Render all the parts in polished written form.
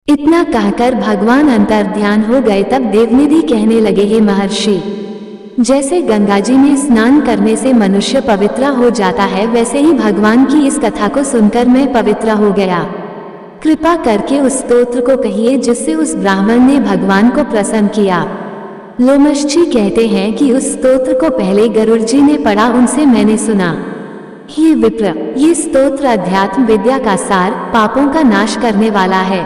इतना कहकर भगवान अंतर ध्यान हो गए। तब देवनिधि कहने लगे, हे महर्षि, जैसे गंगा जी में स्नान करने से मनुष्य पवित्र हो जाता है, वैसे ही भगवान की इस कथा को सुनकर मैं पवित्र हो गया। कृपा करके उस स्तोत्र को कहिए जिससे उस ब्राह्मण ने भगवान को प्रसन्न किया। लोमश जी कहते हैं कि उस स्तोत्र को पहले गरुड़ जी ने पढ़ा, उनसे मैंने सुना। हे विप्र, ये स्तोत्र अध्यात्म विद्या का सार, पापों का नाश करने वाला है।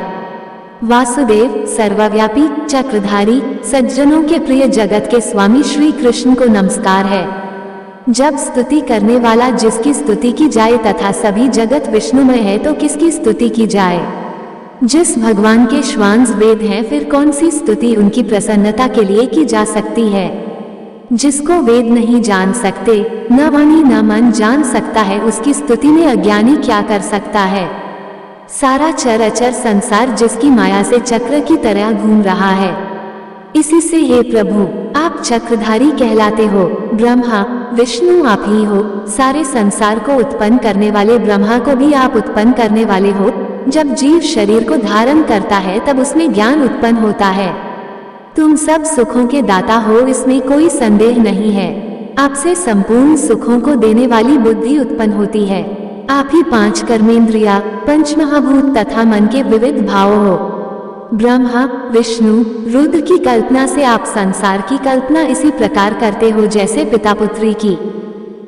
वासुदेव, सर्वव्यापी, चक्रधारी, सज्जनों के प्रिय, जगत के स्वामी श्री कृष्ण को नमस्कार है। जब स्तुति करने वाला जिसकी स्तुति की जाए तथा सभी जगत विष्णुमय है, तो किसकी स्तुति की जाए? जिस भगवान के श्वांस वेद हैं, फिर कौन सी स्तुति उनकी प्रसन्नता के लिए की जा सकती है? जिसको वेद नहीं जान सकते, न वाणी न मन जान सकता है, उसकी स्तुति में अज्ञानी क्या कर सकता है? सारा चर अचर संसार जिसकी माया से चक्र की तरह घूम रहा है, इसी से हे प्रभु आप चक्रधारी कहलाते हो। ब्रह्मा विष्णु आप ही हो। सारे संसार को उत्पन्न करने वाले ब्रह्मा को भी आप उत्पन्न करने वाले हो। जब जीव शरीर को धारण करता है तब उसमें ज्ञान उत्पन्न होता है। तुम सब सुखों के दाता हो, इसमें कोई संदेह नहीं है। आपसे संपूर्ण सुखों को देने वाली बुद्धि उत्पन्न होती है। आप ही पांच कर्मेंद्रिया, पंच महाभूत तथा मन के विविध भाव हो। ब्रह्मा विष्णु रुद्र की कल्पना से आप संसार की कल्पना इसी प्रकार करते हो जैसे पिता पुत्री की।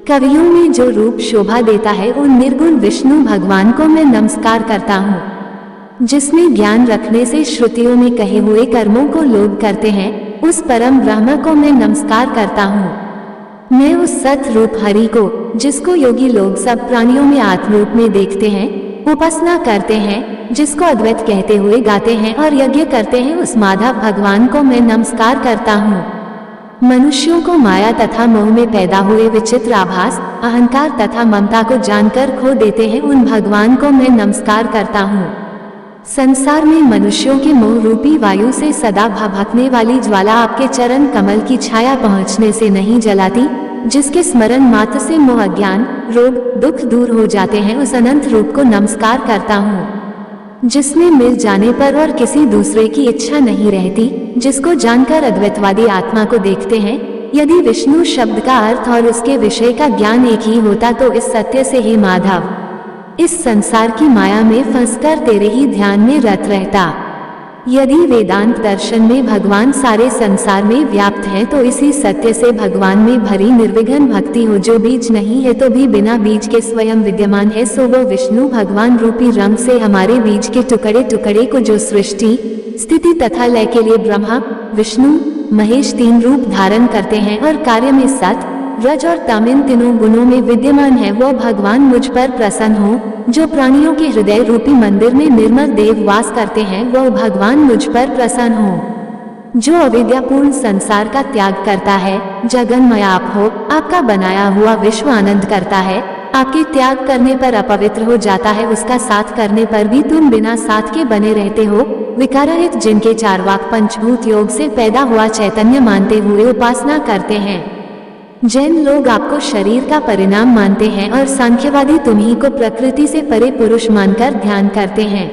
कवियों में जो रूप शोभा देता है, उन निर्गुण विष्णु भगवान को मैं नमस्कार करता हूँ। जिसमें ज्ञान रखने से श्रुतियों में कहे हुए कर्मों को लोग करते हैं, उस परम ब्रह्म को मैं नमस्कार करता हूँ। मैं उस सत रूप हरि को, जिसको योगी लोग सब प्राणियों में आत्मरूप में देखते हैं, उपासना करते हैं, जिसको अद्वैत कहते हुए गाते हैं और यज्ञ करते हैं, उस माधव भगवान को मैं नमस्कार करता हूँ। मनुष्यों को माया तथा मोह में पैदा हुए विचित्र आभास, अहंकार तथा ममता को जानकर खो देते हैं, उन भगवान को मैं नमस्कार करता हूँ। संसार में मनुष्यों के मोह रूपी वायु से सदा भभकने वाली ज्वाला आपके चरण कमल की छाया पहुँचने से नहीं जलाती, जिसके स्मरण मात्र से मोह अज्ञान रोग दुख दूर हो जाते हैं, उस अनंत रूप को नमस्कार करता हूँ। जिसमें मिल जाने पर और किसी दूसरे की इच्छा नहीं रहती, जिसको जानकर अद्वैतवादी आत्मा को देखते हैं। यदि विष्णु शब्द का अर्थ और उसके विषय का ज्ञान एक ही होता तो इस सत्य से हे माधव, इस संसार की माया में फंसकर तेरे ही ध्यान में रत रहता। यदि वेदांत दर्शन में भगवान सारे संसार में व्याप्त है, तो इसी सत्य से भगवान में भरी निर्विघ्न भक्ति हो। जो बीज नहीं है तो भी बिना बीज के स्वयं विद्यमान है, सो वो विष्णु भगवान रूपी रंग से हमारे बीज के टुकड़े टुकड़े को, जो सृष्टि स्थिति तथा लय के लिए ब्रह्मा विष्णु महेश तीन रूप धारण करते हैं और कार्य में सत रज और तम इन तीनों गुणों में विद्यमान है, वो भगवान मुझ पर प्रसन्न हो। जो प्राणियों के हृदय रूपी मंदिर में निर्मल देव वास करते हैं, वो भगवान मुझ पर प्रसन्न हो। जो अविद्यापूर्ण संसार का त्याग करता है, जगन्मय आप हो, आपका बनाया हुआ विश्व आनंद करता है। आपके त्याग करने पर अपवित्र हो जाता है, उसका साथ करने पर भी तुम बिना साथ के बने रहते हो। विकाररहित जिनके चारवाक पंचभूत योग से पैदा हुआ चैतन्य मानते हुए उपासना करते हैं। जैन लोग आपको शरीर का परिणाम मानते हैं और सांख्यवादी तुम्ही को प्रकृति से परे पुरुष मानकर ध्यान करते हैं।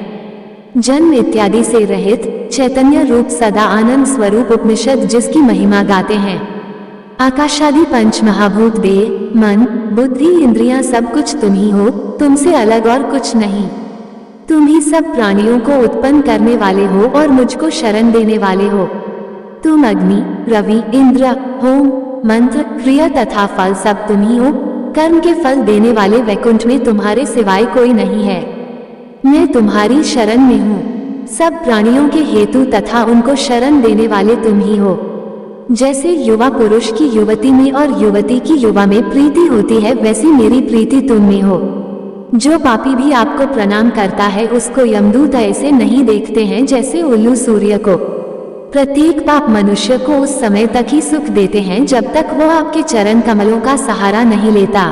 जन्म इत्यादि से रहित चैतन्य रूप सदा आनंद स्वरूप उपनिषद जिसकी महिमा गाते हैं। आकाशादि पंच महाभूत देह मन बुद्धि इंद्रियां सब कुछ तुम ही हो, तुमसे अलग और कुछ नहीं। तुम ही सब प्राणियों को उत्पन्न करने वाले हो और मुझको शरण देने वाले हो। तुम अग्नि रवि इंद्र होम मंत्र क्रिया तथा फल सब तुम ही हो। कर्म के फल देने वाले वैकुंठ में तुम्हारे सिवाय कोई नहीं है। मैं तुम्हारी शरण में हूँ। सब प्राणियों के हेतु तथा उनको शरण देने वाले तुम ही हो। जैसे युवा पुरुष की युवती में और युवती की युवा में प्रीति होती है, वैसी मेरी प्रीति तुम में हो। जो पापी भी आपको प्रणाम करता है, उसको यमदूत ऐसे नहीं देखते हैं जैसे उल्लू सूर्य को। प्रत्येक पाप मनुष्य को उस समय तक ही सुख देते हैं जब तक वो आपके चरण कमलों का सहारा नहीं लेता।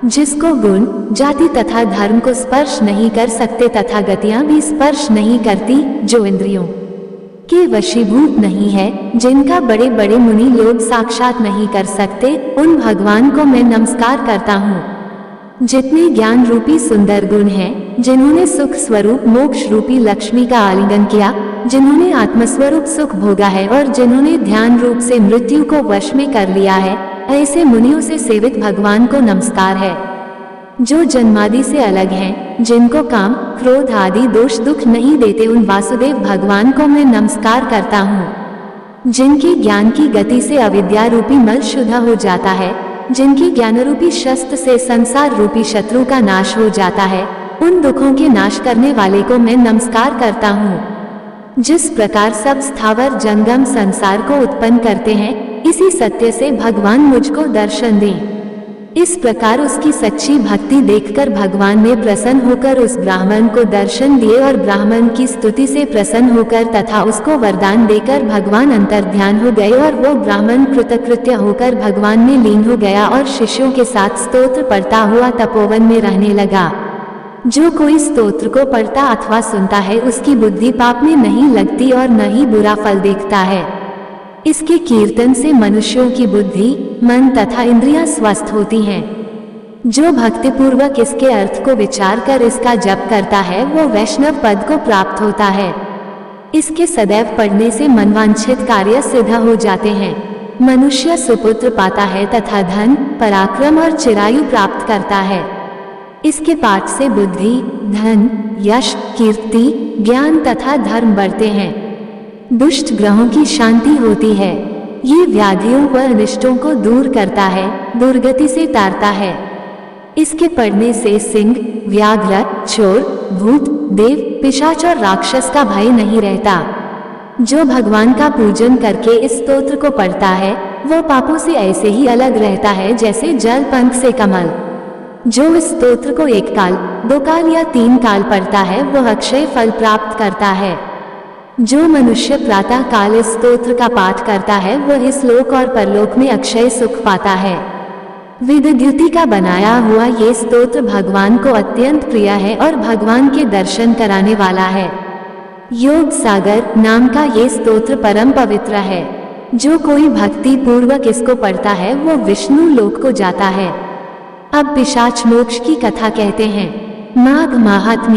जिसको गुण जाति तथा धर्म को स्पर्श नहीं कर सकते तथा गतियां भी स्पर्श नहीं करती, जो इंद्रियों के वशीभूत नहीं है, जिनका बड़े बड़े मुनि लोग साक्षात नहीं कर सकते, उन भगवान को मैं नमस्कार करता हूँ। जितने ज्ञान रूपी सुंदर गुण हैं, जिन्होंने सुख स्वरूप मोक्ष रूपी लक्ष्मी का आलिंगन किया, जिन्होंने आत्मस्वरूप सुख भोगा है और जिन्होंने ध्यान रूप से मृत्यु को वश में कर लिया है, ऐसे मुनियों से सेवित भगवान को नमस्कार है। जो जन्मादि से अलग हैं, जिनको काम क्रोध आदि दोष दुख नहीं देते, उन वासुदेव भगवान को मैं नमस्कार करता हूँ। जिनके ज्ञान की गति से अविद्या रूपी मल शुद्ध हो जाता है, जिनकी ज्ञान रूपी शस्त्र से संसार रूपी शत्रु का नाश हो जाता है, उन दुखों के नाश करने वाले को मैं नमस्कार करता हूँ। जिस प्रकार सब स्थावर जंगम संसार को उत्पन्न करते हैं, इसी सत्य से भगवान मुझको दर्शन दें। इस प्रकार उसकी सच्ची भक्ति देखकर भगवान ने प्रसन्न होकर उस ब्राह्मण को दर्शन दिए और ब्राह्मण की स्तुति से प्रसन्न होकर तथा उसको वरदान देकर भगवान अंतर्ध्यान हो गए और वो ब्राह्मण कृतकृत्य होकर भगवान में लीन हो गया और शिष्यों के साथ स्तोत्र पढ़ता हुआ तपोवन में रहने लगा। जो कोई स्तोत्र को पढ़ता अथवा सुनता है, उसकी बुद्धि पाप में नहीं लगती और न ही बुरा फल देखता है। इसके कीर्तन से मनुष्यों की बुद्धि, मन तथा इंद्रियां स्वस्थ होती हैं। जो भक्तिपूर्वक इसके अर्थ को विचार कर इसका जप करता है, वो वैष्णव पद को प्राप्त होता है। इसके सदैव पढ़ने से मनवांछित कार्य सिद्ध हो जाते हैं। मनुष्य सुपुत्र पाता है तथा धन, पराक्रम और चिरायु प्राप्त करता है। इसके पाठ से बुद्धि, धन, यश, कीर्ति, ज्ञान तथा धर्म बढ़ते हैं। दुष्ट ग्रहों की शांति होती है। ये व्याधियों व अनिष्टों को दूर करता है, दुर्गति से तारता है। इसके पढ़ने से सिंह, व्याघ्र, चोर, भूत, देव, पिशाच और राक्षस का भय नहीं रहता। जो भगवान का पूजन करके इस स्तोत्र को पढ़ता है, वो पापों से ऐसे ही अलग रहता है जैसे जल पंख से कमल। जो इस स्तोत्र को 1 काल, 2 काल या 3 काल पढ़ता है, वह अक्षय फल प्राप्त करता है। जो मनुष्य प्रातः काल इस स्तोत्र का पाठ करता है, वह इस लोक और परलोक में अक्षय सुख पाता है। विद्युति का बनाया हुआ ये स्तोत्र भगवान को अत्यंत प्रिय है और भगवान के दर्शन कराने वाला है। योग सागर नाम का ये स्तोत्र परम पवित्र है। जो कोई भक्ति पूर्वक इसको पढ़ता है, वो विष्णु लोक को जाता है। अब पिशाच मोक्ष की कथा कहते हैं। माघ महात्म्य।